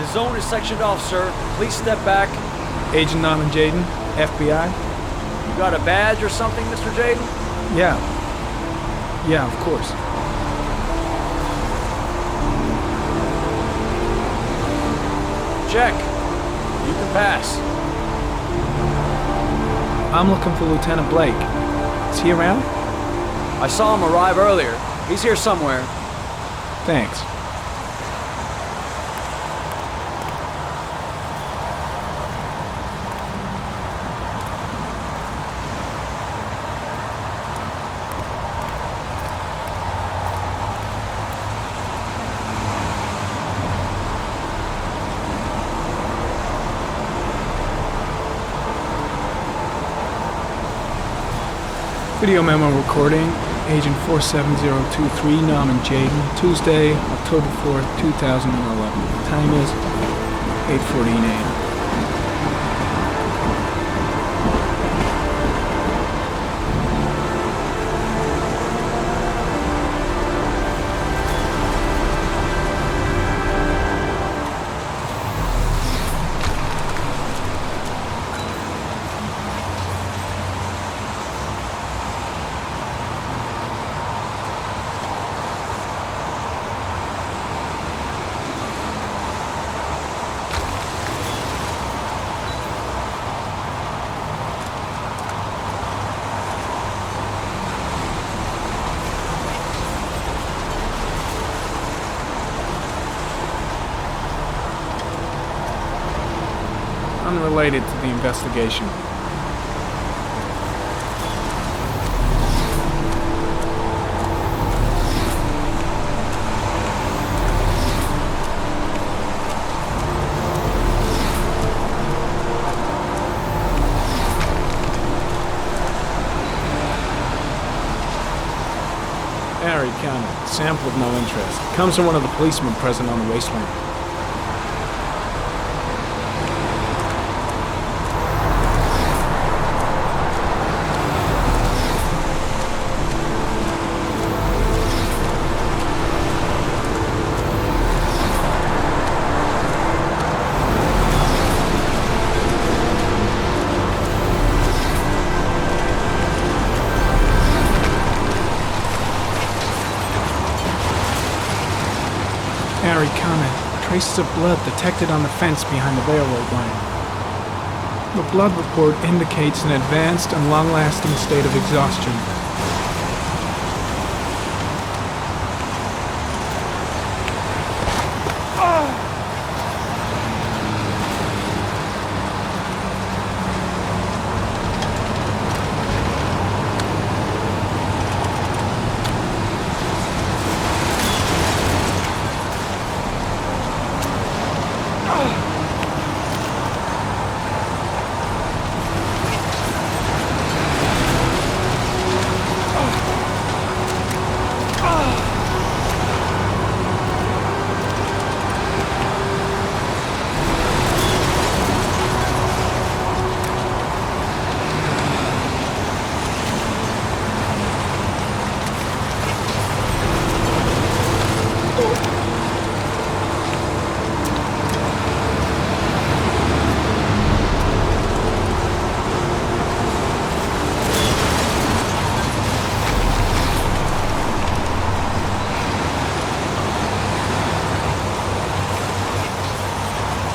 The zone is sectioned off, sir. Please step back. Agent Norman Jaden, FBI? You got a badge or something, Mr. Jaden? Yeah. Yeah, of course. Check. You can pass. I'm looking for Lieutenant Blake. Is he around? I saw him arrive earlier. He's here somewhere. Thanks. Video memo recording, Agent 47023, Norman Jaden, Tuesday, October 4th, 2011. Time is 8:14 a.m. Unrelated to the investigation. Harry County. Sample of no interest. Comes from one of the policemen present on the wasteland. Harry comment. Traces of blood detected on the fence behind the railroad line. The blood report indicates an advanced and long-lasting state of exhaustion.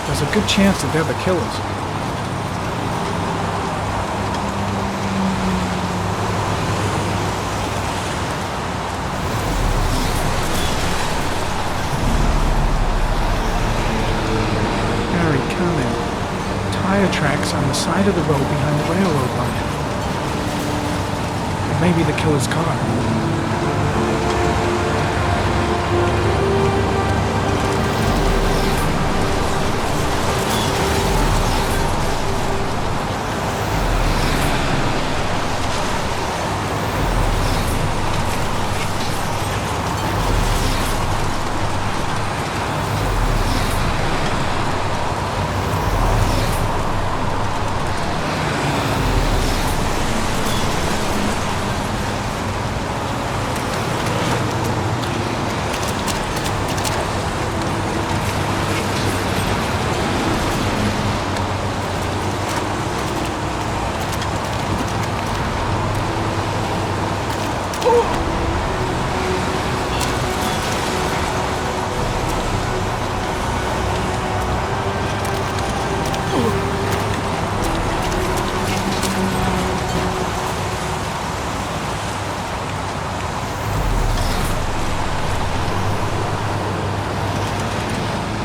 There's a good chance that they're the killers. Harry, comment. Tire tracks on the side of the road behind the railroad line. It may be the killer's car.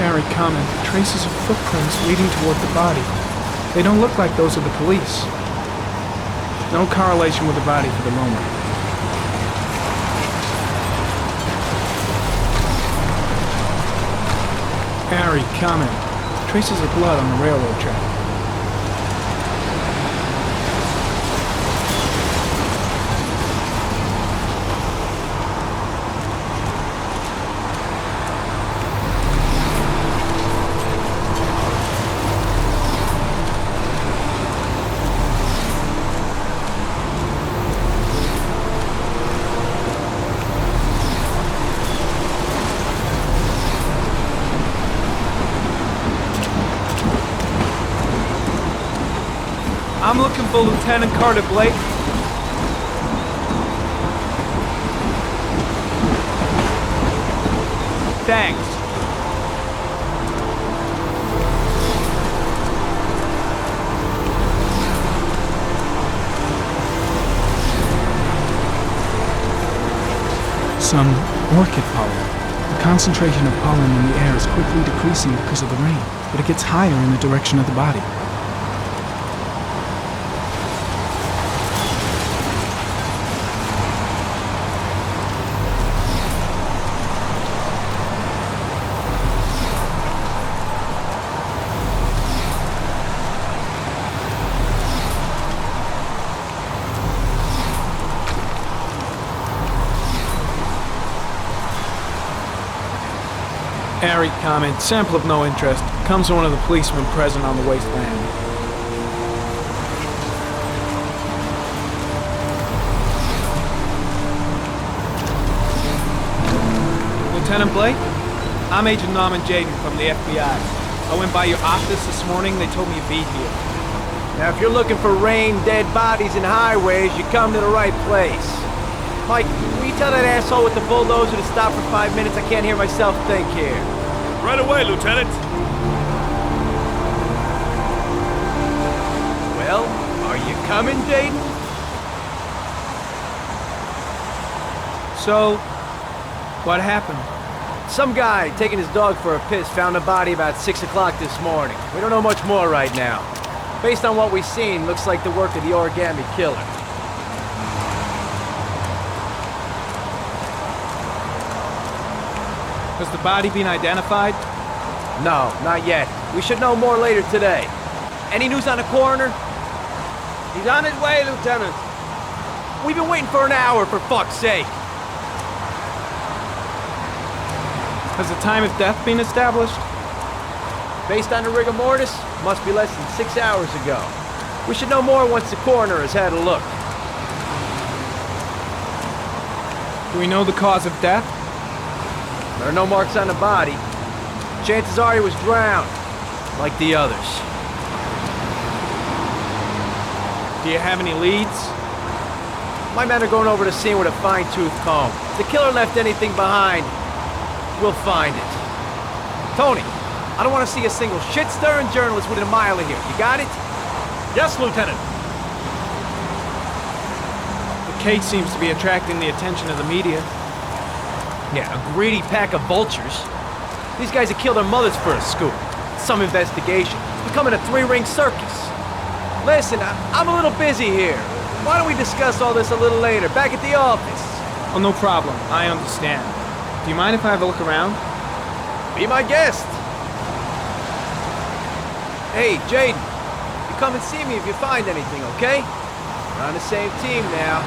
Harry comment, traces of footprints leading toward the body. They don't look like those of the police. No correlation with the body for the moment. Harry comment, traces of blood on the railroad track. I'm looking for Lieutenant Carter Blake. Thanks. Some orchid pollen. The concentration of pollen in the air is quickly decreasing because of the rain, but it gets higher in the direction of the body. Harry comment, sample of no interest, comes from one of the policemen present on the wasteland. Lieutenant Blake? I'm Agent Norman Jaden from the FBI. I went by your office this morning, they told me you'd be here. Now, if you're looking for rain, dead bodies, and highways, you come to the right place. Mike, will you tell that asshole with the bulldozer to stop for 5 minutes? I can't hear myself think here. Right away, Lieutenant. Well, are you coming, Jaden? So, what happened? Some guy taking his dog for a piss found a body about 6 o'clock this morning. We don't know much more right now. Based on what we've seen, looks like the work of the origami killer. Has the body been identified? No, not yet. We should know more later today. Any news on the coroner? He's on his way, Lieutenant. We've been waiting for an hour, for fuck's sake. Has the time of death been established? Based on the rigor mortis, must be less than 6 hours ago. We should know more once the coroner has had a look. Do we know the cause of death? There are no marks on the body. Chances are he was drowned, like the others. Do you have any leads? My men are going over the scene with a fine-tooth comb. If the killer left anything behind, we'll find it. Tony, I don't want to see a single shit-stirring journalist within a mile of here. You got it? Yes, Lieutenant. The case seems to be attracting the attention of the media. Yeah, a greedy pack of vultures. These guys have killed their mothers for a scoop. Some investigation. It's becoming a three-ring circus. Listen, I'm a little busy here. Why don't we discuss all this a little later, back at the office? Oh, no problem. I understand. Do you mind if I have a look around? Be my guest. Hey, Jaden, you come and see me if you find anything, okay? We're on the same team now.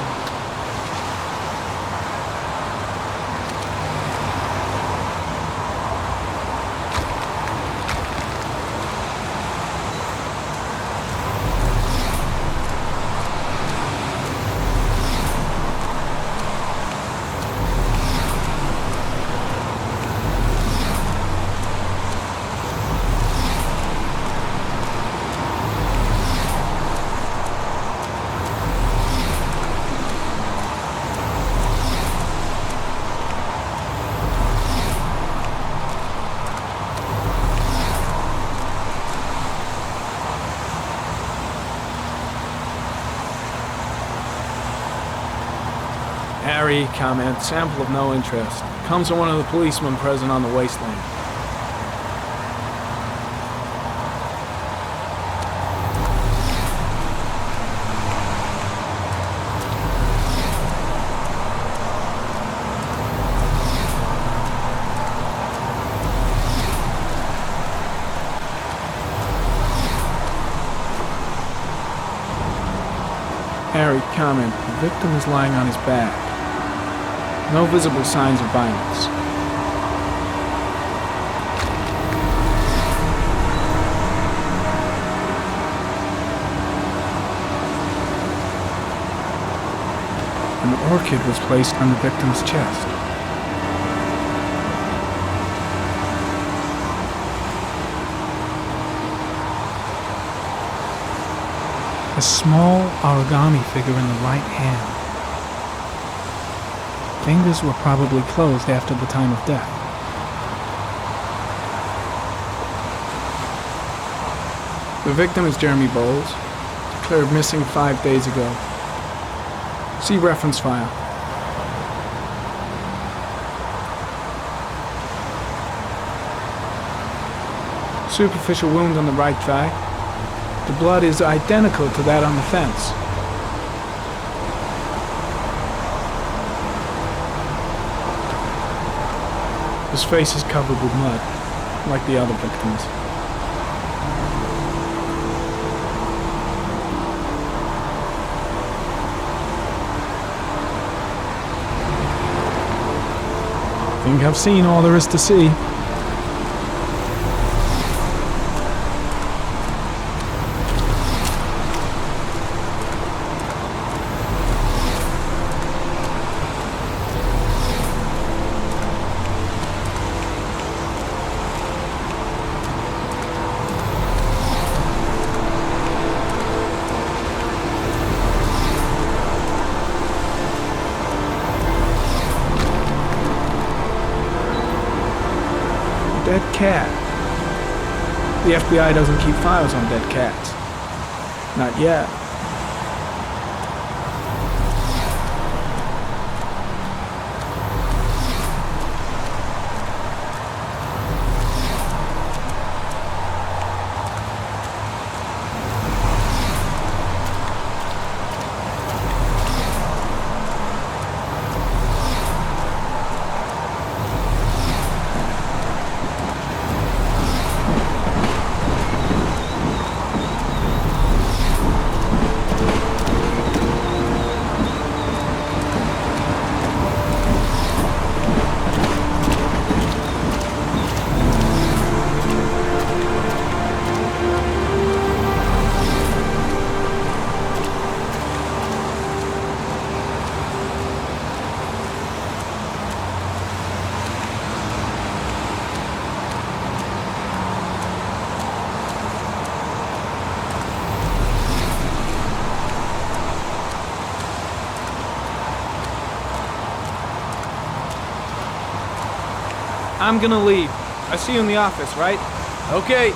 Harry comment, sample of no interest. Comes from one of the policemen present on the wasteland. Harry, comment. The victim is lying on his back. No visible signs of violence. An orchid was placed on the victim's chest. A small origami figure in the right hand. Fingers were probably closed after the time of death. The victim is Jeremy Bowles, declared missing 5 days ago. See reference file. Superficial wound on the right thigh. The blood is identical to that on the fence. His face is covered with mud, like the other victims. I think I've seen all there is to see. Dead cat. The FBI doesn't keep files on dead cats. Not yet. I'm gonna leave. I see you in the office, right? Okay.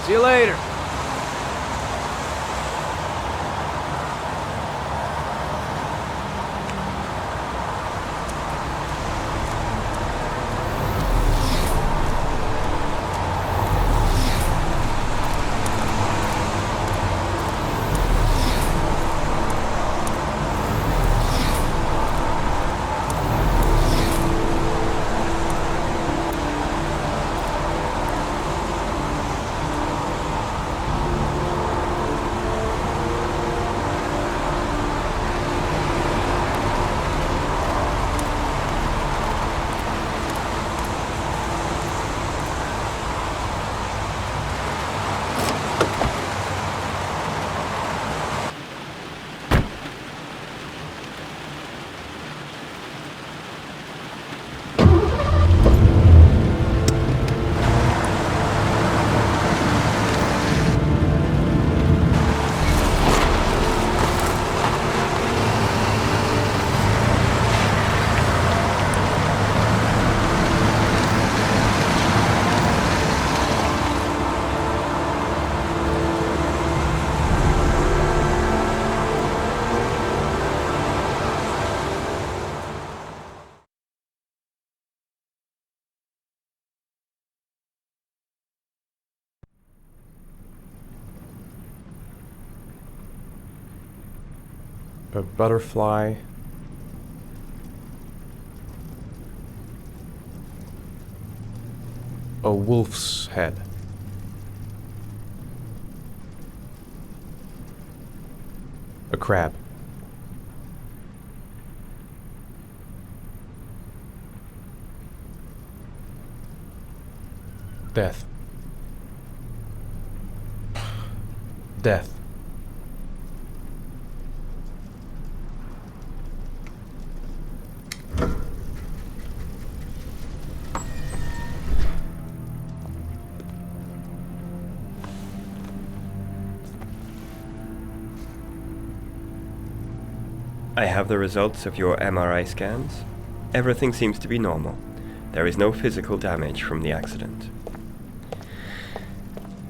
See you later. A butterfly. A wolf's head. A crab. Death. Death. I have the results of your MRI scans. Everything seems to be normal. There is no physical damage from the accident.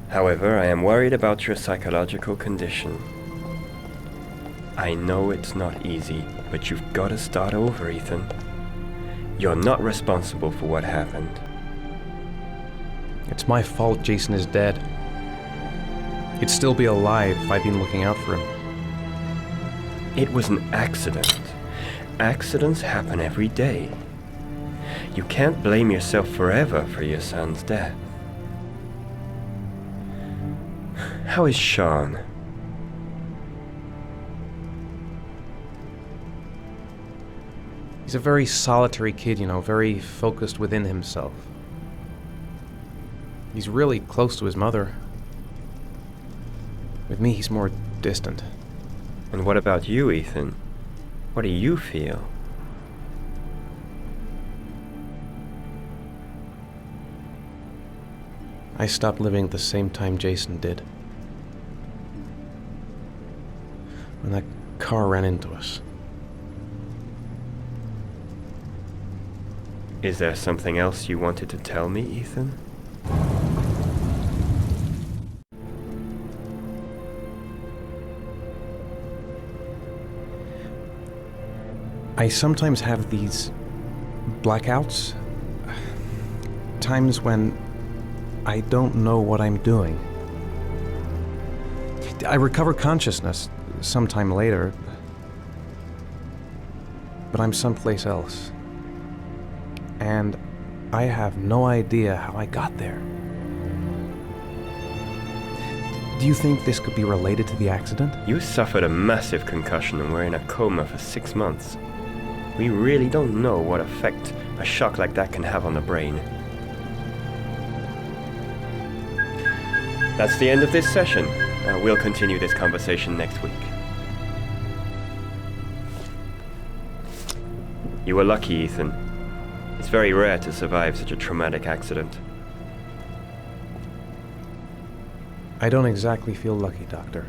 However, I am worried about your psychological condition. I know it's not easy, but you've got to start over, Ethan. You're not responsible for what happened. It's my fault Jason is dead. He'd still be alive if I'd been looking out for him. It was an accident. Accidents happen every day. You can't blame yourself forever for your son's death. How is Sean? He's a very solitary kid, you know, very focused within himself. He's really close to his mother. With me, he's more distant. And what about you, Ethan? What do you feel? I stopped living at the same time Jason did. When that car ran into us. Is there something else you wanted to tell me, Ethan? I sometimes have these blackouts. Times when I don't know what I'm doing. I recover consciousness sometime later, but I'm someplace else. And I have no idea how I got there. Do you think this could be related to the accident? You suffered a massive concussion and were in a coma for 6 months. We really don't know what effect a shock like that can have on the brain. That's the end of this session. We'll continue this conversation next week. You were lucky, Ethan. It's very rare to survive such a traumatic accident. I don't exactly feel lucky, Doctor.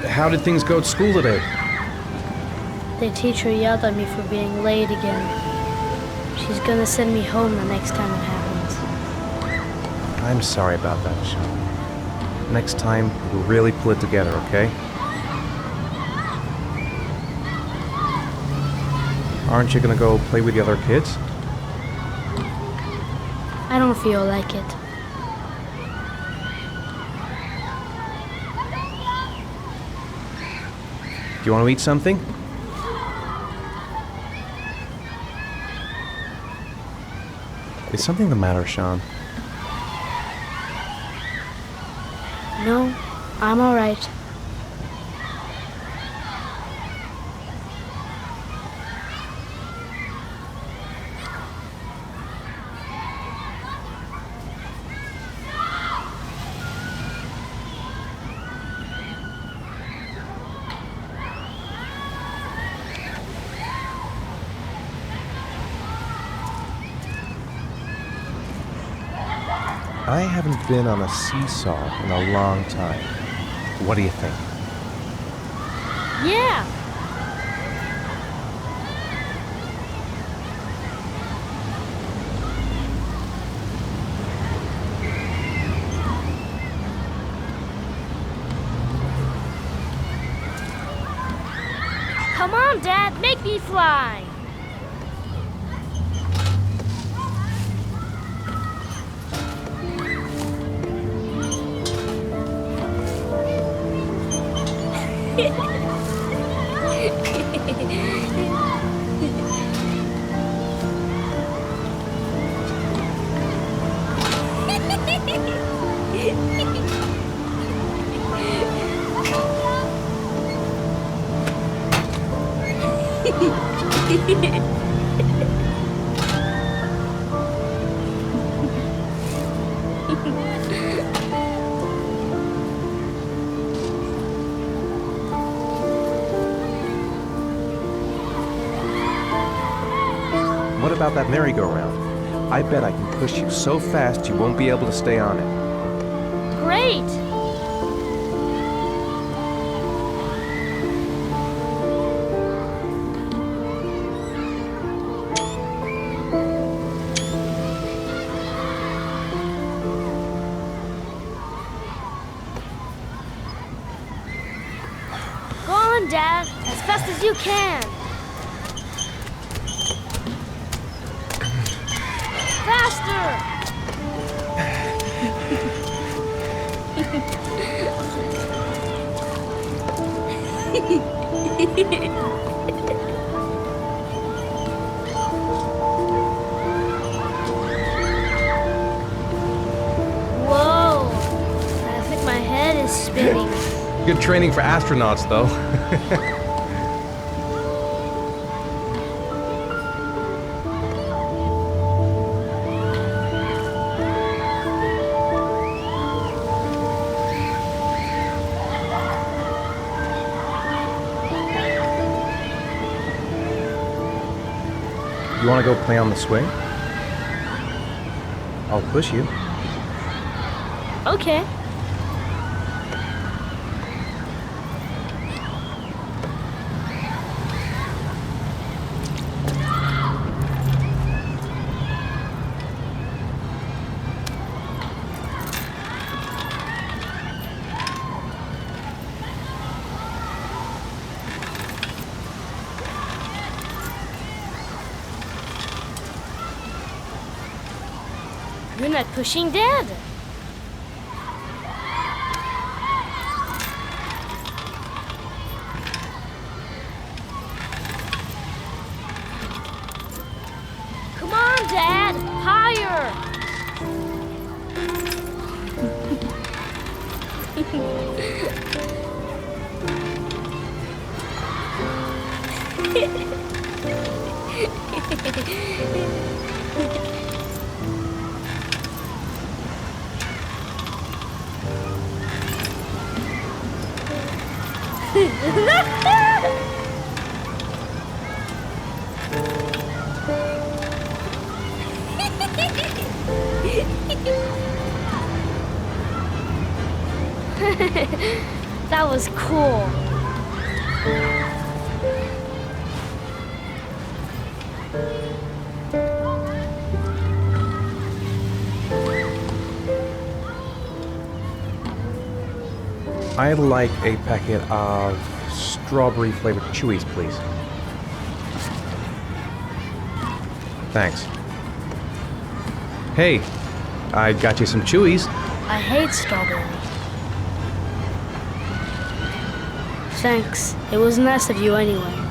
How did things go at school today? The teacher yelled at me for being late again. She's gonna send me home the next time it happens. I'm sorry about that, Sean. Next time, we'll really pull it together, okay? Aren't you gonna go play with the other kids? I don't feel like it. Do you want to eat something? Is something the matter, Sean? No, I'm all right. I haven't been on a seesaw in a long time. What do you think? Yeah! Come on, Dad, make me fly! What about that merry-go-round? I bet I can push you so fast you won't be able to stay on it. Great! Go on, Dad, as fast as you can. Faster! Whoa! I think my head is spinning. Good training for astronauts, though. You want to go play on the swing? I'll push you. Okay. You're not pushing, Dad. Come on, Dad. Higher. That was cool. I'd like a packet of strawberry-flavored Chewies, please. Thanks. Hey, I got you some Chewies. I hate strawberry. Thanks. It was nice of you anyway.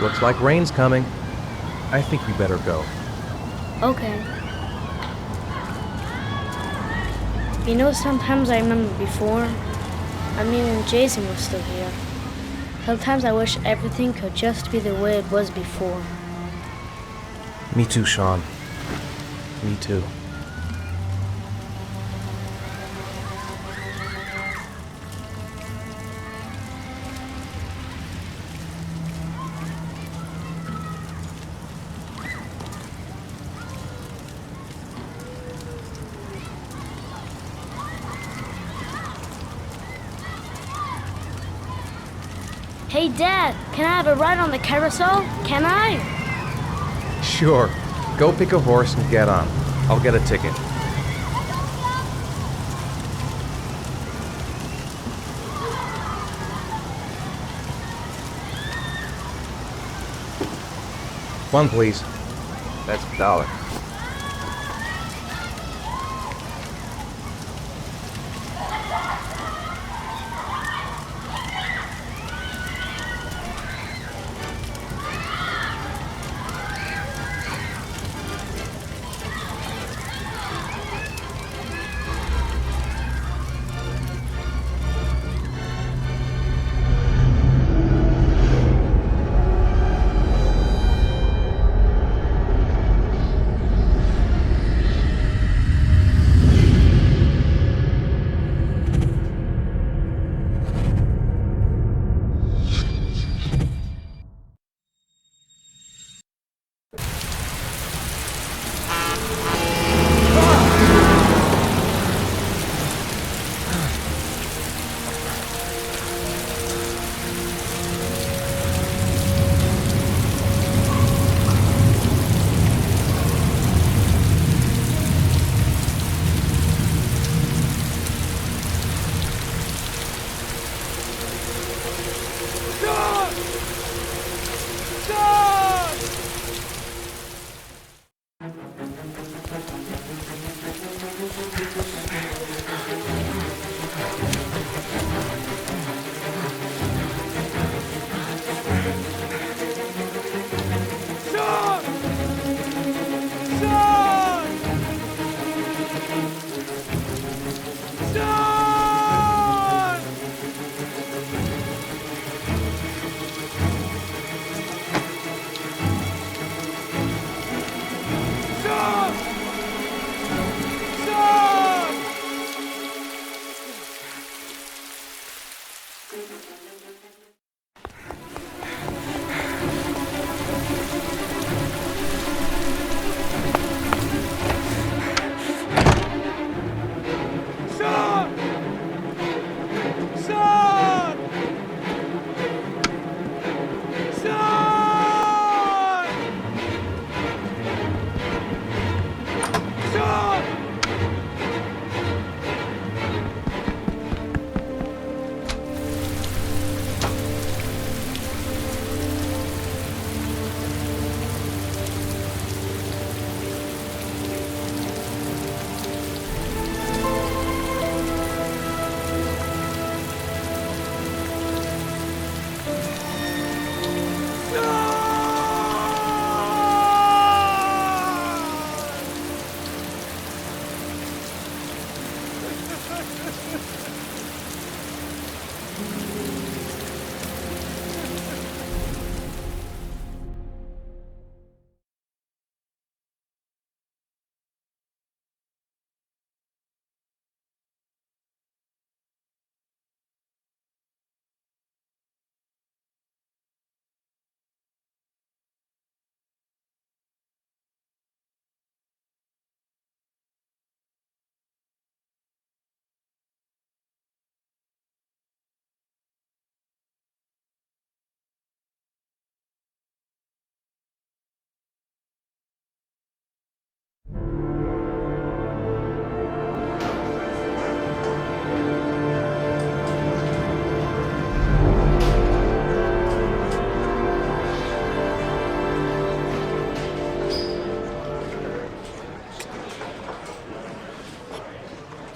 Looks like rain's coming. I think we better go. Okay. You know, sometimes I remember before. I mean, when Jason was still here. Sometimes I wish everything could just be the way it was before. Me too, Sean. Me too. Hey, Dad, can I have a ride on the carousel? Can I? Sure. Go pick a horse and get on. I'll get a ticket. One, please. That's $1.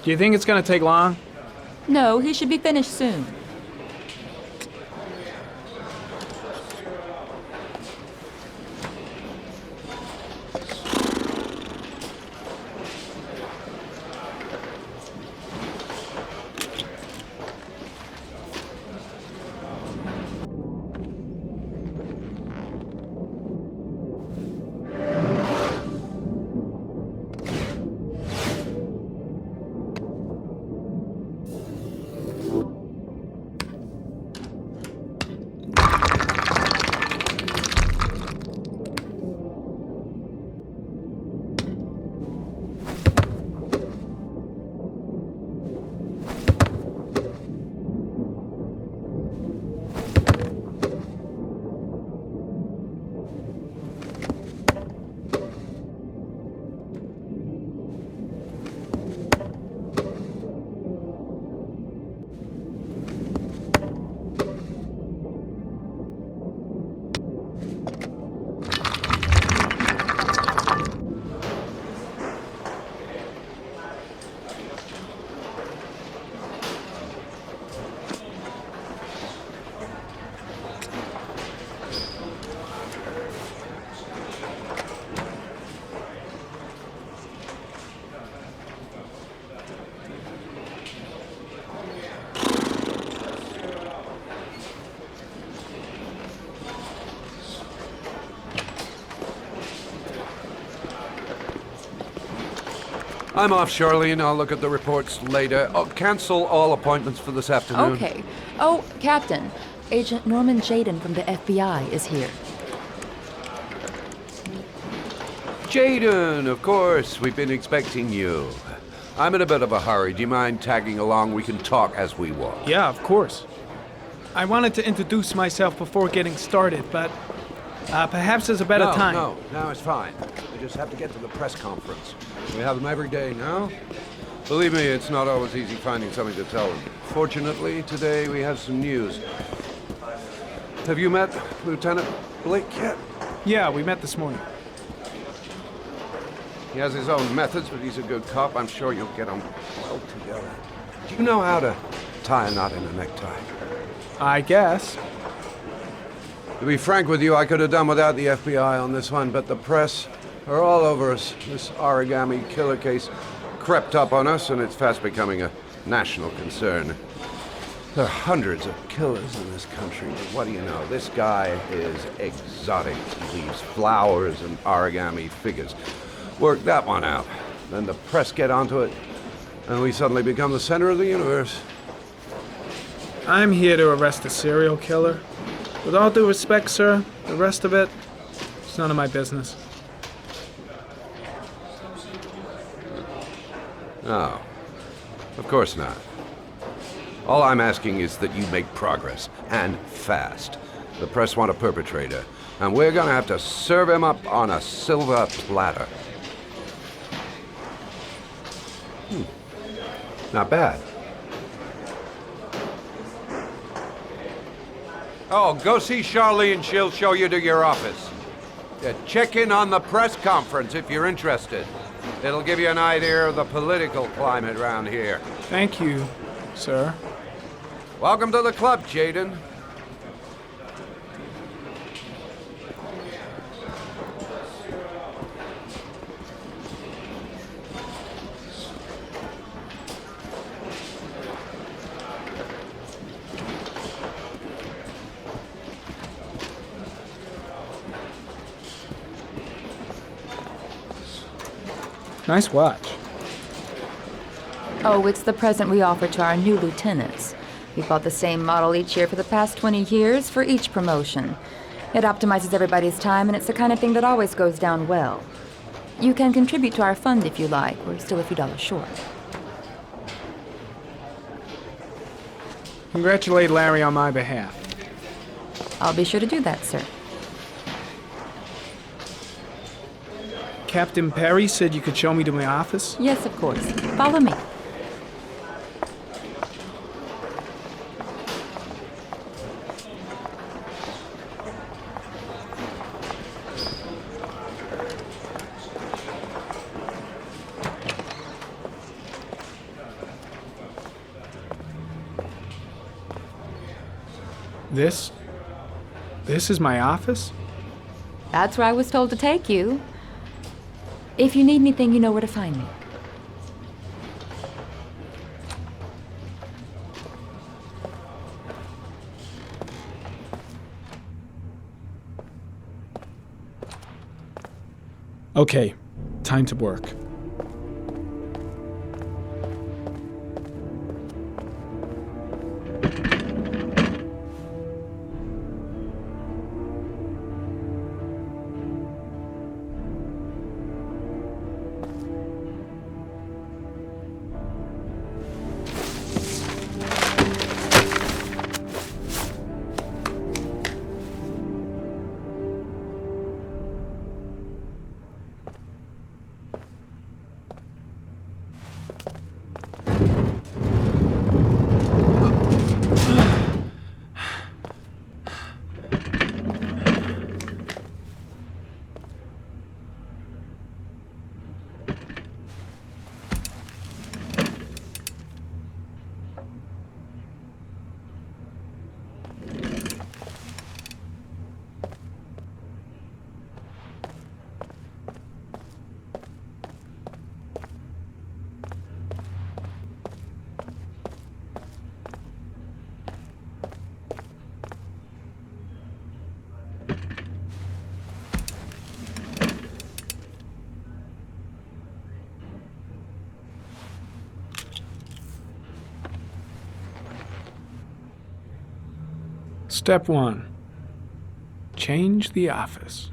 Do you think it's gonna take long? No, he should be finished soon. I'm off, Charlene. I'll look at the reports later. Oh, cancel all appointments for this afternoon. Okay. Oh, Captain, Agent Norman Jaden from the FBI is here. Jaden, of course. We've been expecting you. I'm in a bit of a hurry. Do you mind tagging along? We can talk as we walk. Yeah, of course. I wanted to introduce myself before getting started, but perhaps there's a better time. No, it's fine. We just have to get to the press conference. We have them every day now. Believe me, it's not always easy finding something to tell them. Fortunately, today we have some news. Have you met Lieutenant Blake yet? Yeah, we met this morning. He has his own methods, but he's a good cop. I'm sure you'll get on well together. Do you know how to tie a knot in a necktie? I guess. To be frank with you, I could have done without the FBI on this one, but the press are all over us. This origami killer case crept up on us, and it's fast becoming a national concern. There are hundreds of killers in this country, but what do you know? This guy is exotic. He leaves flowers and origami figures. Work that one out. Then the press get onto it, and we suddenly become the center of the universe. I'm here to arrest a serial killer. With all due respect, sir, the rest of it, it's none of my business. No, of course not. All I'm asking is that you make progress, and fast. The press want a perpetrator, and we're gonna have to serve him up on a silver platter. Not bad. Oh, go see Charlene. She'll show you to your office. Check in on the press conference if you're interested. It'll give you an idea of the political climate around here. Thank you, sir. Welcome to the club, Jaden. Nice watch. Oh, it's the present we offer to our new lieutenants. We've bought the same model each year for the past 20 years for each promotion. It optimizes everybody's time, and it's the kind of thing that always goes down well. You can contribute to our fund if you like. We're still a few dollars short. Congratulate Larry on my behalf. I'll be sure to do that, sir. Captain Perry said you could show me to my office? Yes, of course. Follow me. This is my office? That's where I was told to take you. If you need anything, you know where to find me. Okay, time to work. Step 1. Change the office.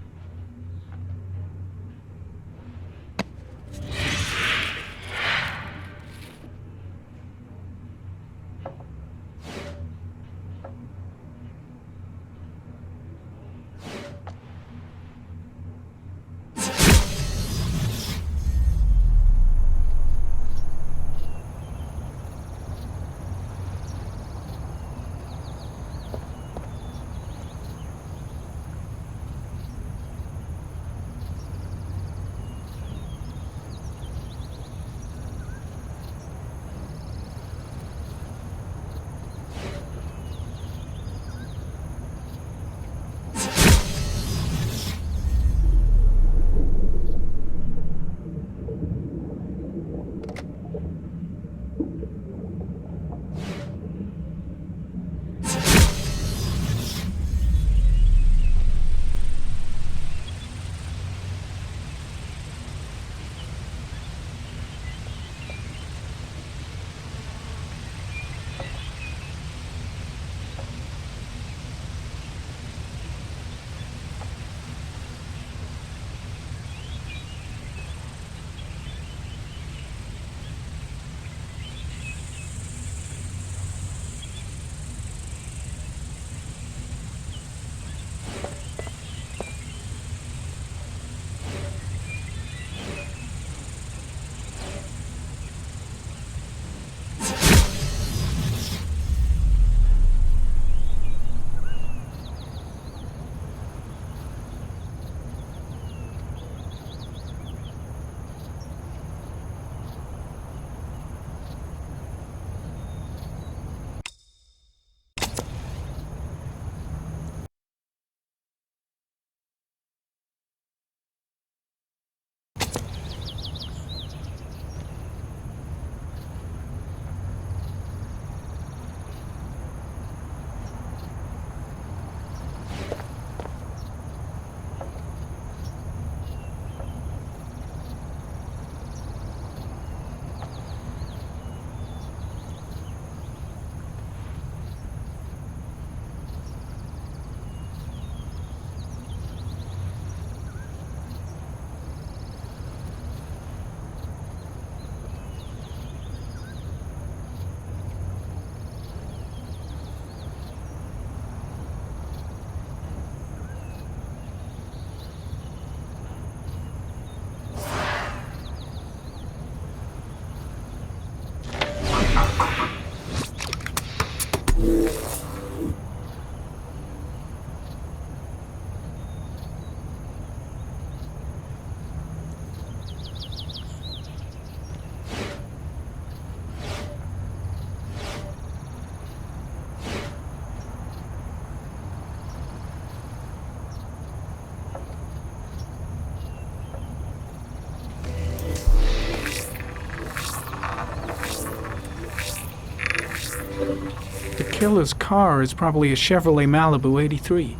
The killer's car is probably a Chevrolet Malibu 83.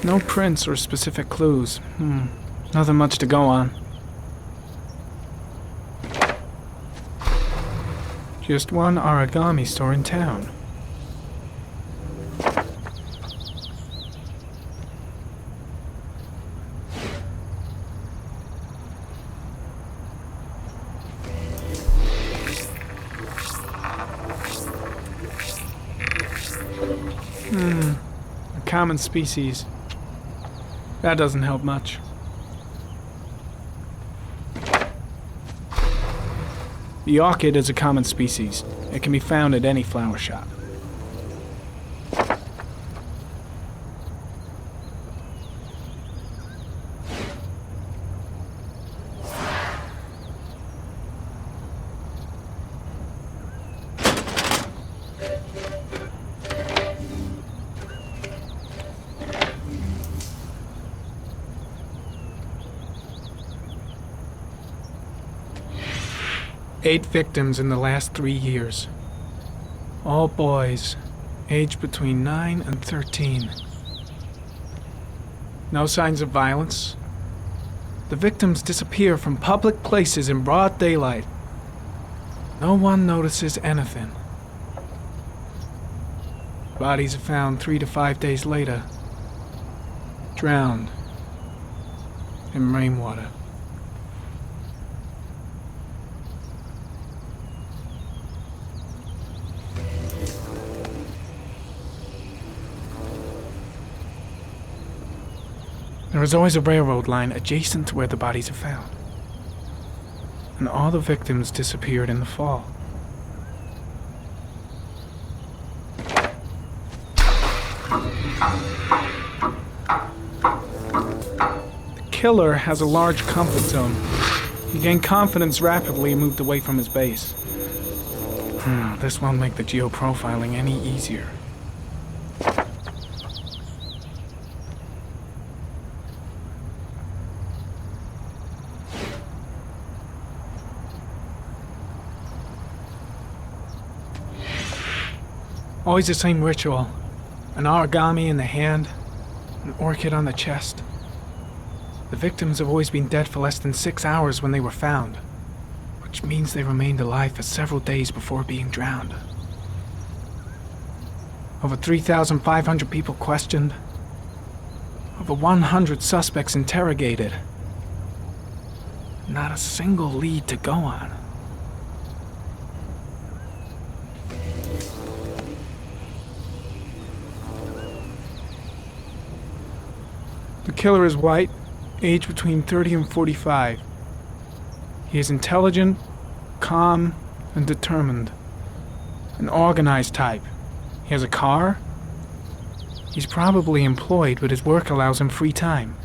No prints or specific clues. Nothing much to go on. Just one origami store in town. A common species. That doesn't help much. The orchid is a common species. It can be found at any flower shop. 8 victims in the last 3 years. All boys, aged between 9 and 13. No signs of violence. The victims disappear from public places in broad daylight. No one notices anything. Bodies are found 3 to 5 days later, drowned in rainwater. There is always a railroad line adjacent to where the bodies are found. And all the victims disappeared in the fall. The killer has a large comfort zone. He gained confidence rapidly and moved away from his base. This won't make the geoprofiling any easier. Always the same ritual. An origami in the hand, an orchid on the chest. The victims have always been dead for less than 6 hours when they were found, which means they remained alive for several days before being drowned. Over 3,500 people questioned. Over 100 suspects interrogated. Not a single lead to go on. The killer is white, aged between 30 and 45. He is intelligent, calm, and determined. An organized type. He has a car. He's probably employed, but his work allows him free time.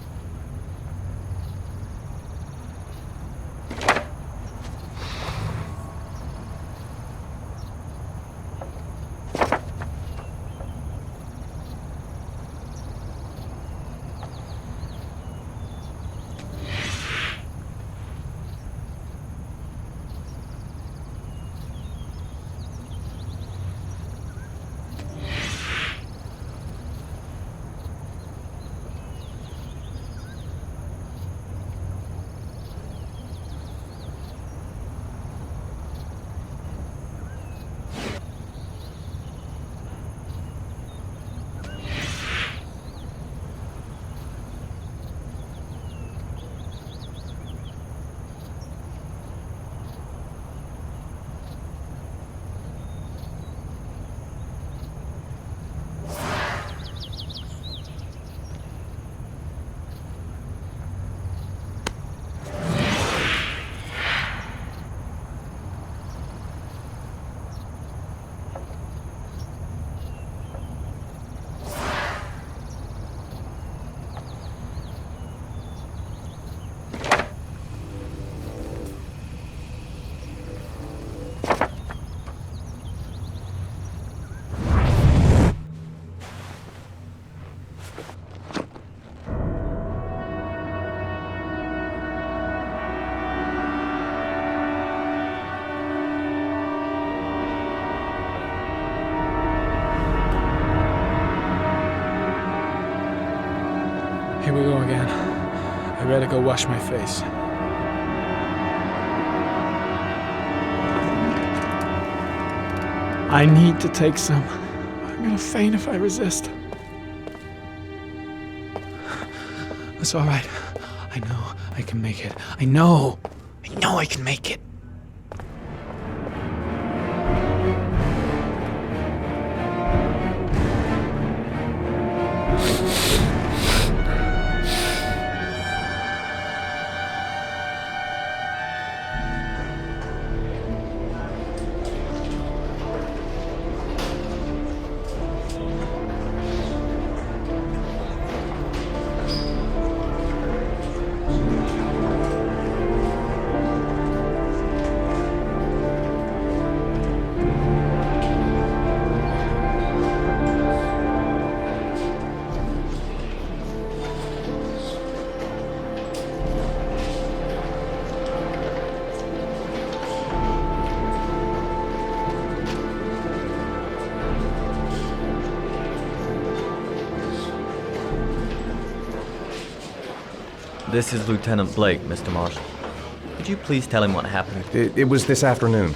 Here we go again. I better go wash my face. I need to take some. I'm gonna faint if I resist. That's all right. I know I can make it. I know I can make it. This is Lieutenant Blake, Mr. Marshall. Could you please tell him what happened? It was this afternoon.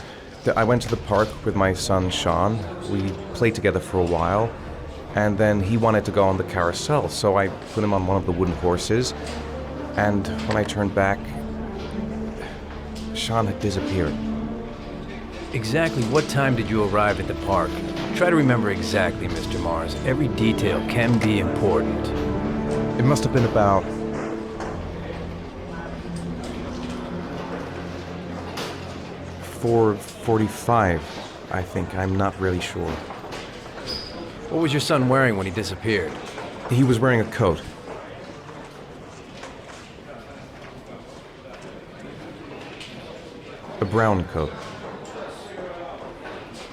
I went to the park with my son, Sean. We played together for a while, and then he wanted to go on the carousel, so I put him on one of the wooden horses, and when I turned back, Sean had disappeared. Exactly what time did you arrive at the park? Try to remember exactly, Mr. Mars. Every detail can be important. It must have been about 4:45, I think. I'm not really sure. What was your son wearing when he disappeared? He was wearing a coat. A brown coat.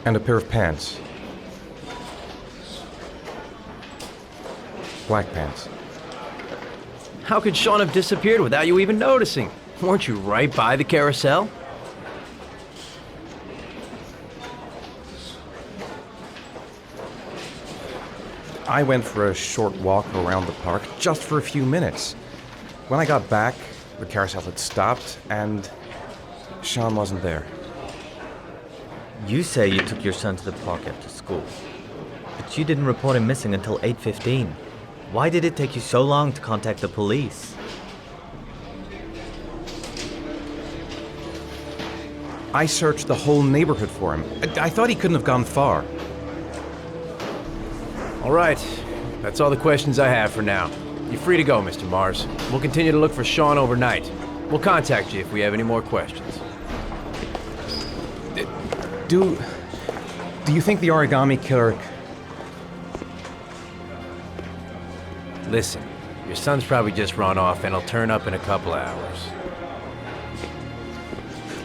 And a pair of pants. Black pants. How could Sean have disappeared without you even noticing? Weren't you right by the carousel? I went for a short walk around the park, just for a few minutes. When I got back, the carousel had stopped, and Sean wasn't there. You say you took your son to the park after school, but you didn't report him missing until 8:15. Why did it take you so long to contact the police? I searched the whole neighborhood for him. I thought he couldn't have gone far. All right. That's all the questions I have for now. You're free to go, Mr. Mars. We'll continue to look for Sean overnight. We'll contact you if we have any more questions. Do you think the origami killer... Listen, your son's probably just run off and he'll turn up in a couple hours.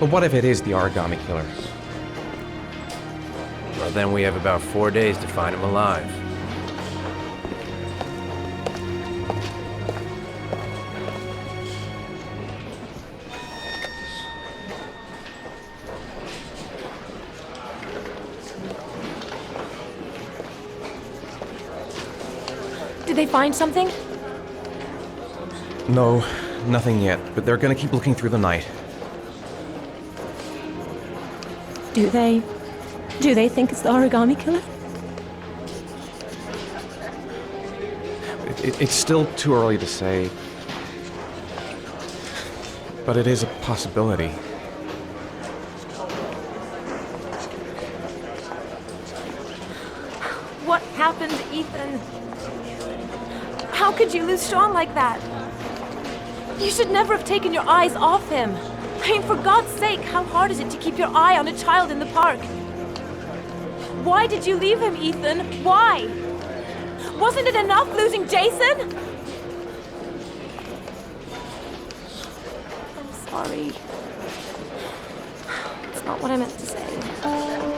But what if it is the origami killer? Well, then we have about 4 days to find him alive. Did they find something? No, nothing yet, but they're gonna keep looking through the night. Do they think it's the origami killer? It's still too early to say, but it is a possibility. What happened, Ethan? How could you lose Sean like that? You should never have taken your eyes off him. I mean, for God's sake, how hard is it to keep your eye on a child in the park? Why did you leave him, Ethan? Why? Wasn't it enough losing Jason? I'm sorry. It's not what I meant to say.